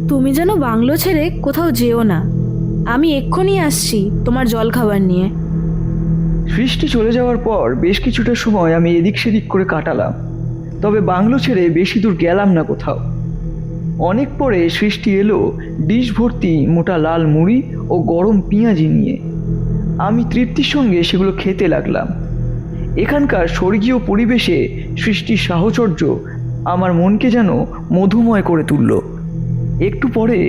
তুমি যেন বাংলো ছেড়ে কোথাও যেও না। আমি এক্ষুনি আসছি তোমার জল খাবার নিয়ে। সৃষ্টি চলে যাওয়ার পর বেশ কিছুটা সময় আমি এদিক সেদিক করে কাটালাম। তবে বাংলো ছেড়ে বেশি দূর গেলাম না কোথাও। অনেক পরে সৃষ্টি এলো ডিশ ভর্তি মোটা লাল মুড়ি ও গরম পেঁয়াজি নিয়ে। আমি তৃপ্তির সঙ্গে সেগুলো খেতে লাগলাম। এখানকার স্বর্গীয় পরিবেশে সৃষ্টির সাহচর্য আমার মনকে যেন মধুময় করে তুলল। একটু পরে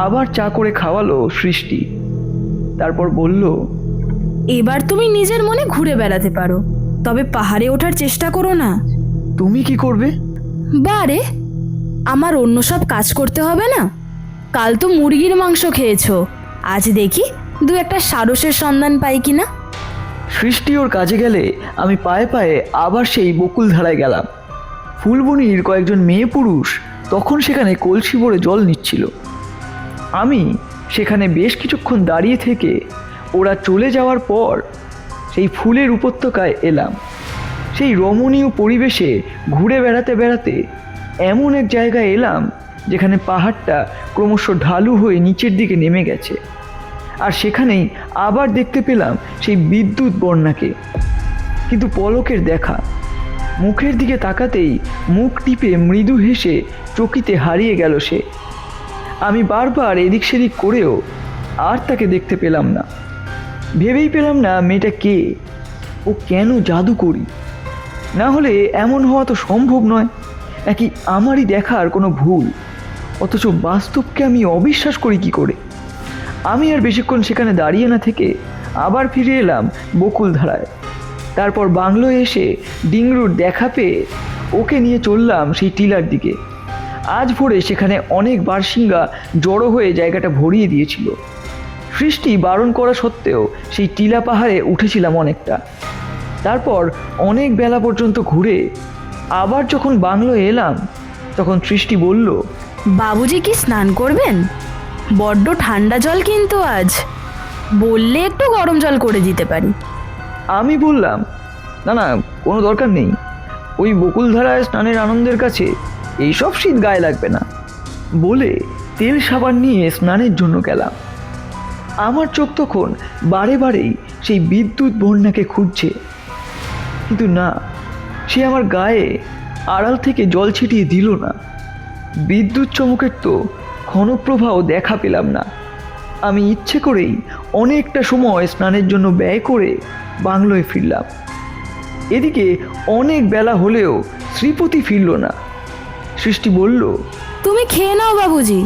আবার চা করে খাওয়ালো সৃষ্টি। তারপর বলল, এবার তুমি নিজের মনে ঘুরে বেড়াতে পারো, তবে পাহাড়ে ওঠার চেষ্টা করো না। তুমি কি করবে? বারে, আমার অন্য সব কাজ করতে হবে না? কাল তো মুরগির মাংস খেয়েছো, আজ দেখি দু একটা সারসের সন্ধান পাই কিনা। সৃষ্টি ওর কাজে গেলে আমি পায়ে পায়ে আবার সেই বকুলধারায় গেলাম। ফুলবনির কয়েকজন মেয়ে পুরুষ তখন সেখানে কলসি ভরে জল নিচ্ছিল। আমি সেখানে বেশ কিছুক্ষণ দাঁড়িয়ে থেকে ওরা চলে যাওয়ার পর সেই ফুলের উপত্যকায় এলাম। সেই রমণীয় পরিবেশে ঘুরে বেড়াতে বেড়াতে এমন এক জায়গায় এলাম যেখানে পাহাড়টা ক্রমশ ঢালু হয়ে নিচের দিকে নেমে গেছে। আর সেখানেই আবার দেখতে পেলাম সেই বিদ্যুৎ বন্যাকে, কিন্তু পলকের দেখা। মুখের দিকে তাকাতেই মুখ টিপে মৃদু হেসে চকিতে হারিয়ে গেল সে। আমি বারবার এদিক সেদিক করেও আর তাকে দেখতে পেলাম না। ভেবেই পেলাম না মেয়েটা কে, ও কেন জাদু করি। না হলে এমন হওয়া তো সম্ভব নয়, নাকি আমারই দেখার কোনো ভুল? অথচ বাস্তবকে আমি অবিশ্বাস করি কি করে? আমি আর বেশিক্ষণ সেখানে দাঁড়িয়ে না থেকে আবার ফিরে এলাম বকুলধারায়। তারপর বাংলোয় এসে ডিংরুর দেখা পেয়ে ওকে নিয়ে চললাম সেই টিলার দিকে। আজ ভোরে সেখানে অনেক বারশিঙ্গা জড়ো হয়ে জায়গাটা ভরিয়ে দিয়েছিল। সৃষ্টি বারণ করা সত্ত্বেও সেই টিলা পাহাড়ে উঠেছিলাম অনেকটা। তারপর অনেক বেলা পর্যন্ত ঘুরে আবার যখন বাংলোয় এলাম তখন সৃষ্টি বলল, বাবুজি কি স্নান করবেন? বড্ড ঠান্ডা জল কিন্তু আজ, বললে একটু গরম জল করে দিতে পারি। আমি বললাম, না না, কোনো দরকার নেই। ওই বকুলধারায় স্নানের আনন্দের কাছে এইসব শীত গায়ে লাগবে না বলে তেল সাবান নিয়ে স্নানের জন্য গেলাম। আমার চোখ তখন বারে বারেই সেই বিদ্যুৎ বন্যাকে খুঁজছে, কিন্তু না, সে আমার গায়ে আড়াল থেকে জল ছিটিয়ে দিল না। বিদ্যুৎ চমকের তো ক্ষণপ্রভাও দেখা পেলাম না। আমি ইচ্ছে করেই অনেকটা সময় স্নানের জন্য ব্যয় করে বাংলোয় ফিরলাম। এদিকে অনেক বেলা হলেও শ্রীপতি ফিরল না। সৃষ্টি বলল, তুমি খেয়ে নাও বাবুজি,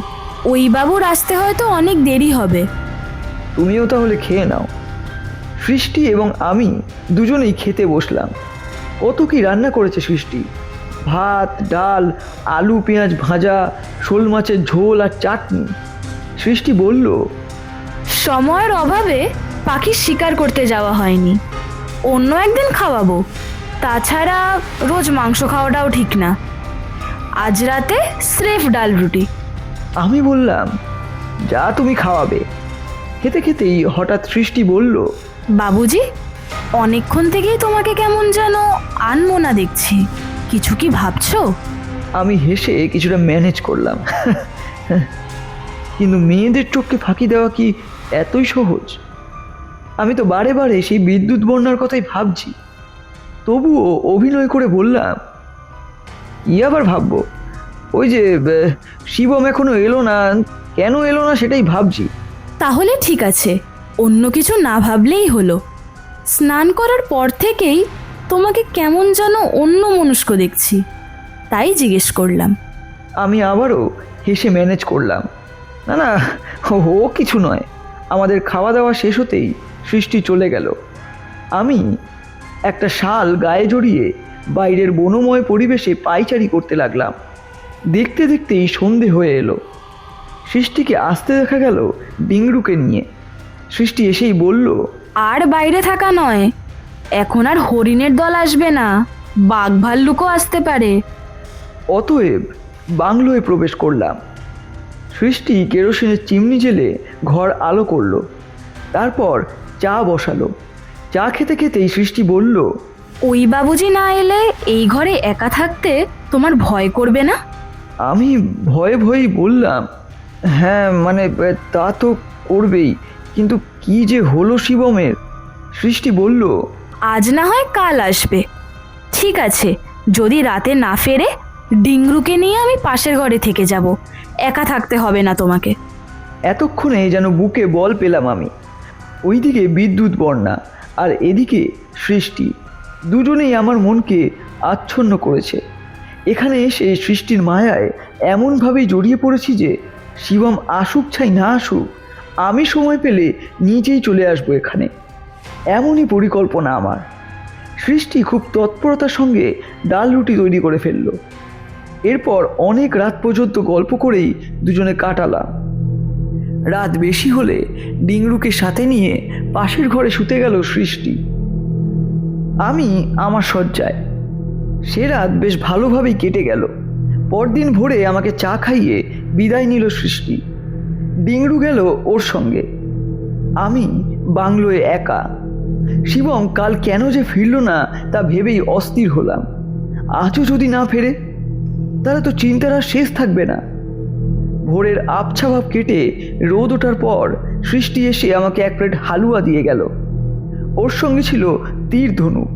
ওই বাবুর আসতে হয়তো অনেক দেরি হবে। তুমিও তাহলে খেয়ে নাও। সৃষ্টি এবং আমি দুজনেই খেতে বসলাম। কত কি রান্না করেছে সৃষ্টি! ভাত, ডাল, আলু পেঁয়াজ ভাজা, শোল মাছের ঝোল আর চাটনি। সৃষ্টি বলল, সময়ের অভাবে পাখির শিকার করতে যাওয়া হয়নি, অন্য একদিন খাওয়াবো। তাছাড়া রোজ মাংস খাওয়াটাও ঠিক না। আজ রাতে স্রেফ ডাল রুটি। আমি বললাম, যা তুমি খাওয়াবে। খেতে খেতেই হঠাৎ সৃষ্টি বলল, বাবুজি, অনেকক্ষণ থেকেই তোমাকে কেমন যেন আনমনা দেখছি, কিছু কি ভাবছো? আমি হেসে কিছুটা ম্যানেজ করলাম। কিন্তু মেয়েদের চোখকে ফাঁকি দেওয়া কি এতই সহজ? আমি তো বারে বারে সেই বিদ্যুৎ বন্যার কথাই ভাবছি। তবুও অভিনয় করে বললাম, ই আবার ভাববো? ওই যে শিবম এখনো এলো না, কেন এলো না সেটাই ভাবছি। তাহলে ঠিক আছে, অন্য কিছু না ভাবলেই হলো। স্নান করার পর থেকেই তোমাকে কেমন যেন অন্যমনস্ক দেখছি, তাই জিজ্ঞেস করলাম। আমি আবারও হেসে ম্যানেজ করলাম, না না, ও কিছু নয়। আমাদের খাওয়া দাওয়া শেষ হতেই সৃষ্টি চলে গেল। আমি একটা শাল গায়ে জড়িয়ে বাইরের বনময় পরিবেশে পায়চারি করতে লাগলাম। দেখতে দেখতেই সন্ধে হয়ে এলো। সৃষ্টিকে আসতে দেখা গেল ডিংরুকে নিয়ে। সৃষ্টি এসেই বলল, আর বাইরে থাকা নয়, এখন আর হরিণের দল আসবে না, বাঘ ভাল্লুকও আসতে পারে। অতএব বাংলোয় প্রবেশ করলাম। সৃষ্টি কেরোসিনের চিমনি জেলে ঘর আলো করলো। তারপর চা বসালো। চা খেতে খেতেই সৃষ্টি বলল, ওই বাবুজি না এলে এই ঘরে একা থাকতে তোমার ভয় করবে না? আমি ভয়ে ভয়েই বললাম, হ্যাঁ মানে তা তো করবেই, কিন্তু কি যে হলো শিবমের। সৃষ্টি বলল, আজ না হয় কাল আসবে। ঠিক আছে, যদি রাতে না ফেরে ডিংরুকে নিয়ে আমি পাশের ঘরে থেকে যাব, একা থাকতে হবে না তোমাকে। এতক্ষণে যেন বুকে বল পেলাম আমি। ওইদিকে বিদ্যুৎ বন্যা আর এদিকে সৃষ্টি, দুজনেই আমার মনকে আচ্ছন্ন করেছে। এখানে এসে সৃষ্টির মায়ায় এমনভাবেই জড়িয়ে পড়েছি যে শিবম আসুক চাই না আসুক, আমি সময় পেলে নিজেই চলে আসবো এখানে, এমনই পরিকল্পনা আমার। সৃষ্টি খুব তৎপরতার সঙ্গে ডাল রুটি তৈরি করে ফেলল। এরপর অনেক রাত পর্যন্ত গল্প করেই দুজনে কাটালাম। রাত বেশি হলে ডিংরুকে সাথে নিয়ে পাশের ঘরে শুতে গেল সৃষ্টি, আমি আমার শয্যায়। সে রাত বেশ ভালোভাবেই কেটে গেল। পরদিন ভোরে আমাকে চা খাইয়ে বিদায় নিল সৃষ্টি। ডিংরু গেল ওর সঙ্গে। আমি বাংলোয় একা। শিবম কাল কেন যে ফিরল না তা ভেবেই অস্থির হলাম। আজও যদি না ফেরে তাহলে তো চিন্তার আর শেষ থাকবে না। ভোরের আবছা ভাব কেটে রোদ ওঠার পর সৃষ্টি এসে আমাকে এক প্লেট হালুয়া দিয়ে গেল। ওর সঙ্গে ছিল তীর ধনুক।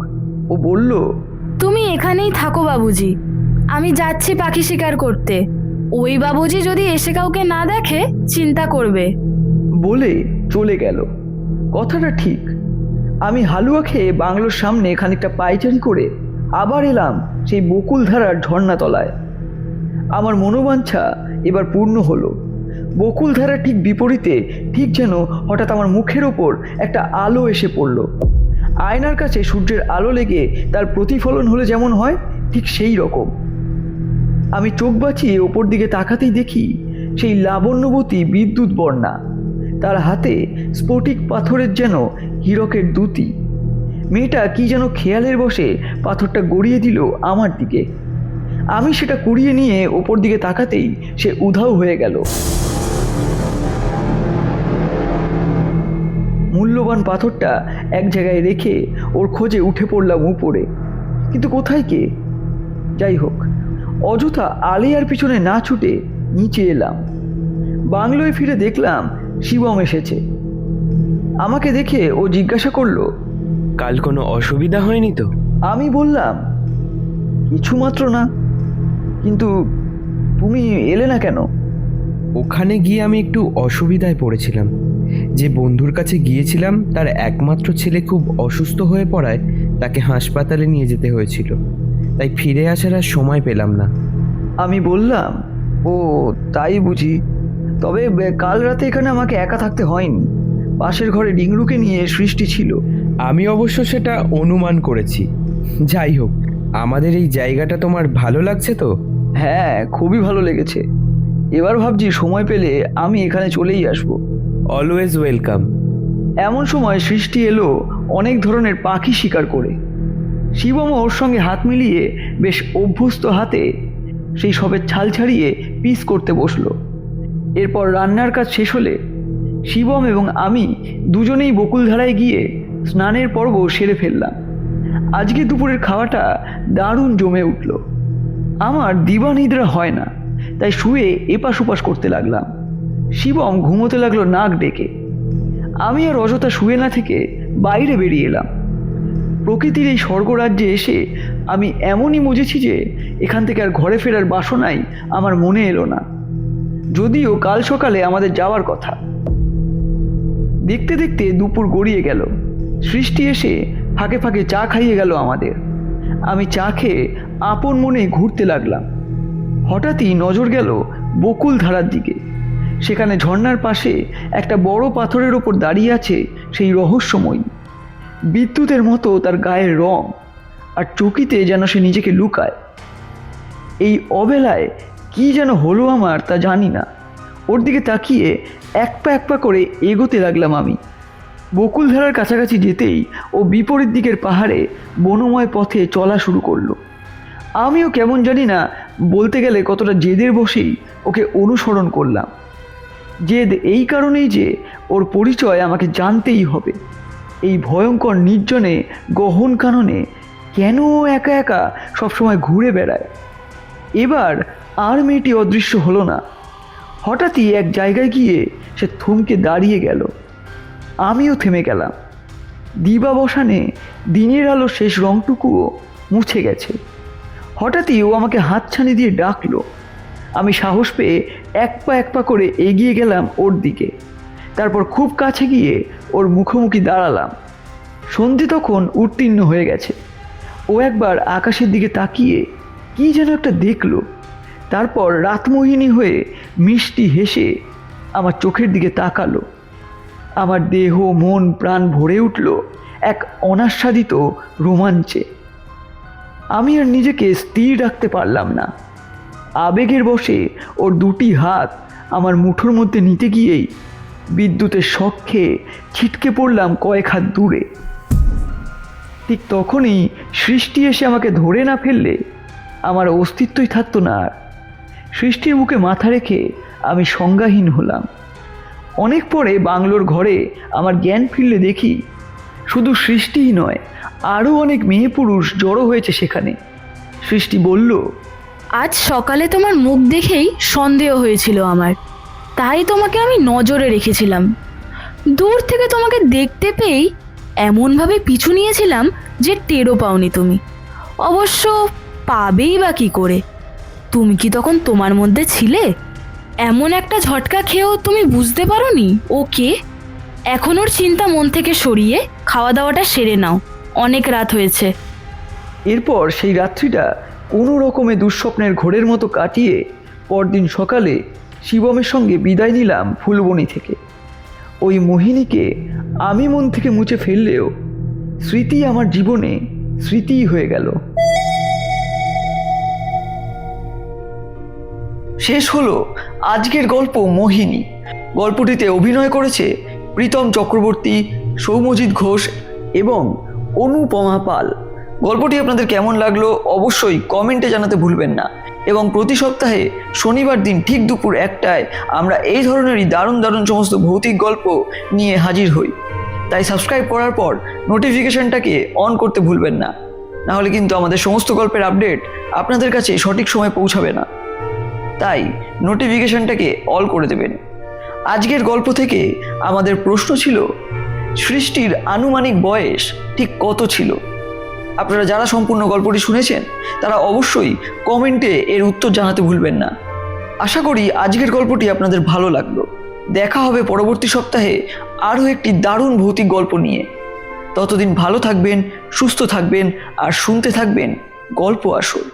ও বলল, তুমি এখানেই থাকো বাবুজি, আমি যাচ্ছি পাখি শিকার করতে। ওই বাবুজি যদি এসে কাউকে না দেখে চিন্তা করবে। বলে চলে গেল। কথাটা ঠিক। আমি হালুয়া খেয়ে বাংলোর সামনে খানিকটা পায়চারি করে আবার এলাম সেই বকুলধারার ঝর্ণাতলায়। আমার মনোবাঞ্ছা এবার পূর্ণ হলো। বকুলধারার ঠিক বিপরীতে ঠিক যেন হঠাৎ আমার মুখের ওপর একটা আলো এসে পড়ল। আয়নার কাছে সূর্যের আলো লেগে তার প্রতিফলন হলে যেমন হয় ঠিক সেই রকম। আমি চোখ বাঁচিয়ে ওপর দিকে তাকাতেই দেখি সেই লাবণ্যবতী বিদ্যুৎ বন্যা, তার হাতে স্ফটিক পাথরের যেন হীরকের দুতি। মেয়েটা কি যেন খেয়ালের বসে পাথরটা গড়িয়ে দিল আমার দিকে। আমি সেটা কুড়িয়ে নিয়ে ওপর দিকে তাকাতেই সে উধাও হয়ে গেল। মূল্যবান পাথরটা এক জায়গায় রেখে ওর খোঁজে উঠে পড়লাম উপরে, কিন্তু কোথায় কে? যাই হোক, অযথা আলিয়ার পিছনে না ছুটে নিচে এলাম। বাংলোয় ফিরে দেখলাম শিবম এসেছে। আমাকে দেখে ও জিজ্ঞাসা করলো, কাল কোনো অসুবিধা হয়নি তো? আমি বললাম, কিছু মাত্র না, কিন্তু তুমি এলে না কেন? ওখানে গিয়ে আমি একটু অসুবিধায় পড়েছিলাম। যে বন্ধুর কাছে গিয়েছিলাম তার একমাত্র ছেলে খুব অসুস্থ হয়ে পড়ায় তাকে হাসপাতালে নিয়ে যেতে হয়েছিল, তাই ফিরে আসার আর সময় পেলাম না। আমি বললাম, ও তাই বুঝি। তবে কাল রাতে এখানে আমাকে একা থাকতে হয়নি। পাশের ঘরে ডিংরুকে নিয়ে সৃষ্টি ছিল। আমি অবশ্য সেটা অনুমান করেছি। যাই হোক, আমাদের এই জায়গাটা তোমার ভালো লাগছে তো? হ্যাঁ, খুবই ভালো লেগেছে। এবার ভাবছি সময় পেলে আমি এখানে চলেই আসব। Always welcome. এমন সময় সৃষ্টি এলো অনেক ধরনের পাখি শিকার করে। শিবম ওর সঙ্গে হাত মিলিয়ে বেশ অভ্যস্ত হাতে সেই সবের ছাল ছাড়িয়ে পিস করতে বসলো। এরপর রান্নার কাজ শেষ হলে শিবম এবং আমি দুজনেই বকুলধারায় গিয়ে স্নানের পর্ব সেরে ফেললাম। আজকে দুপুরের খাওয়াটা দারুণ জমে উঠল। আমার দিবানিদ্রা হয় না, তাই শুয়ে এপাশ ওপাশ করতে লাগলাম। শিবম ঘুমোতে লাগলো নাক ডেকে। আমি আর অযথা শুয়ে না থেকে বাইরে বেরিয়ে এলাম। প্রকৃতির এই স্বর্গরাজ্যে এসে আমি এমনই মজেছি যে এখান থেকে আর ঘরে ফেরার বাসনাই আমার মনে এলো না, যদিও কাল সকালে আমাদের যাওয়ার কথা। দেখতে দেখতে দুপুর গড়িয়ে গেল। সৃষ্টি এসে ফাঁকে ফাঁকে চা খাইয়ে গেল আমাদের। আমি চা খেয়ে আপন মনে ঘুরতে লাগলাম। হঠাৎই নজর গেল বকুলধারার দিকে। সেখানে ঝর্ণার পাশে একটা বড় পাথরের ওপর দাঁড়িয়ে আছে সেই রহস্যময়ী। বিদ্যুতের মতো তার গায়ের রং, আর চকিতে যেন সে নিজেকে লুকায়। এই অবেলায় কি যেন হলো আমার তা জানি না। ওর দিকে তাকিয়ে এক পা করে এগোতে লাগলাম আমি। বকুলধারার কাছাকাছি যেতেই ও বিপরীত দিকের পাহাড়ে বনময় পথে চলা শুরু করলো। আমিও কেমন জানি না, বলতে গেলে কতটা জেদের বসেই ওকে অনুসরণ করলাম। জেদ এই কারণেই যে ওর পরিচয় আমাকে জানতেই হবে। এই ভয়ঙ্কর নির্জনে গহন কাননে কেন ও একা একা সবসময় ঘুরে বেড়ায়। এবার আর মেয়েটি অদৃশ্য হলো না। হঠাৎই এক জায়গায় গিয়ে সে থমকে দাঁড়িয়ে গেল। আমিও থেমে গেলাম। দিবাবসানে দিনের আলো শেষ রংটুকুও মুছে গেছে। হঠাৎই ও আমাকে হাতছানি দিয়ে ডাকলো। আমি সাহস পেয়ে এক পা করে এগিয়ে গেলাম ওর দিকে। তারপর খুব কাছে গিয়ে ওর মুখোমুখি দাঁড়ালাম। সন্ধে তখন উত্তীর্ণ হয়ে গেছে। ও একবার আকাশের দিকে তাকিয়ে কী যেন একটা দেখলো, তারপর রাতমোহিনী হয়ে মিষ্টি হেসে আমার চোখের দিকে তাকালো। আমার দেহ মন প্রাণ ভরে উঠল এক অনাস্বাদিত রোমাঞ্চে। আমি আর নিজেকে স্থির রাখতে পারলাম না। আবেগের বশে ওর দুটি হাত আমার মুঠোর মধ্যে নিতে গিয়েই বিদ্যুতের শক খেয়ে ছিটকে পড়লাম কয়েক হাত দূরে। ঠিক তখনই সৃষ্টি এসে আমাকে ধরে না ফেললে আমার অস্তিত্বই থাকতো না আর। সৃষ্টির বুকে মাথা রেখে আমি সংজ্ঞাহীন হলাম। অনেক পরে বাংলোর ঘরে আমার জ্ঞান ফিরলে দেখি শুধু সৃষ্টিই নয়, আরও অনেক মেয়ে পুরুষ জড়ো হয়েছে সেখানে। সৃষ্টি বলল, আজ সকালে তোমার মুখ দেখেই সন্দেহ হয়েছিল আমার, তাই তোমাকে আমি নজরে রেখেছিলাম। দূর থেকে তোমাকে দেখতে পেয়েই এমনভাবে পিছু নিয়েছিলাম যে টেরও পাওনি তুমি। অবশ্য পাবেই বা কী করে? তুমি কি তখন তোমার মধ্যে ছিলে? এমন একটা ঝটকা খেয়েও তুমি বুঝতে পারোনি ও কে? এখন ওর চিন্তা মন থেকে সরিয়ে খাওয়া দাওয়াটা সেরে নাও, অনেক রাত হয়েছে। এরপর সেই রাত্রিটা কোনো রকমে দুঃস্বপ্নের ঘোরের মতো কাটিয়ে পরদিন সকালে শিবমের সঙ্গে বিদায় নিলাম ফুলবনি থেকে। ওই মোহিনীকে আমি মন থেকে মুছে ফেললেও স্মৃতি আমার জীবনে স্মৃতিই হয়ে গেল। শেষ হলো আজকের গল্প মোহিনী। গল্পটিতে অভিনয় করেছে প্রীতম চক্রবর্তী, সৌম্যজিৎ ঘোষ এবং অনুপমা পাল। গল্পটি আপনাদের কেমন লাগলো অবশ্যই কমেন্টে জানাতে ভুলবেন না। এবং প্রতি সপ্তাহে শনিবার দিন ঠিক দুপুর 1টায় আমরা এই ধরনেরই দারুণ দারুণ সমস্ত ভৌতিক গল্প নিয়ে হাজির হই। তাই সাবস্ক্রাইব করার পর নোটিফিকেশনটাকে অন করতে ভুলবেন না, নাহলে কিন্তু আমাদের সমস্ত গল্পের আপডেট আপনাদের কাছে সঠিক সময়ে পৌঁছাবে না। তাই নোটিফিকেশনটাকে অল করে দেবেন। আজকের গল্প থেকে আমাদের প্রশ্ন ছিল, সৃষ্টির আনুমানিক বয়স ঠিক কত ছিল? আপনারা যারা সম্পূর্ণ গল্পটি শুনেছেন তারা অবশ্যই কমেন্টে এর উত্তর জানাতে ভুলবেন না। আশা করি আজকের গল্পটি আপনাদের ভালো লাগলো। দেখা হবে পরবর্তী সপ্তাহে আরও একটি দারুণ ভৌতিক গল্প নিয়ে। ততদিন ভালো থাকবেন, সুস্থ থাকবেন আর শুনতে থাকবেন গল্প আসল।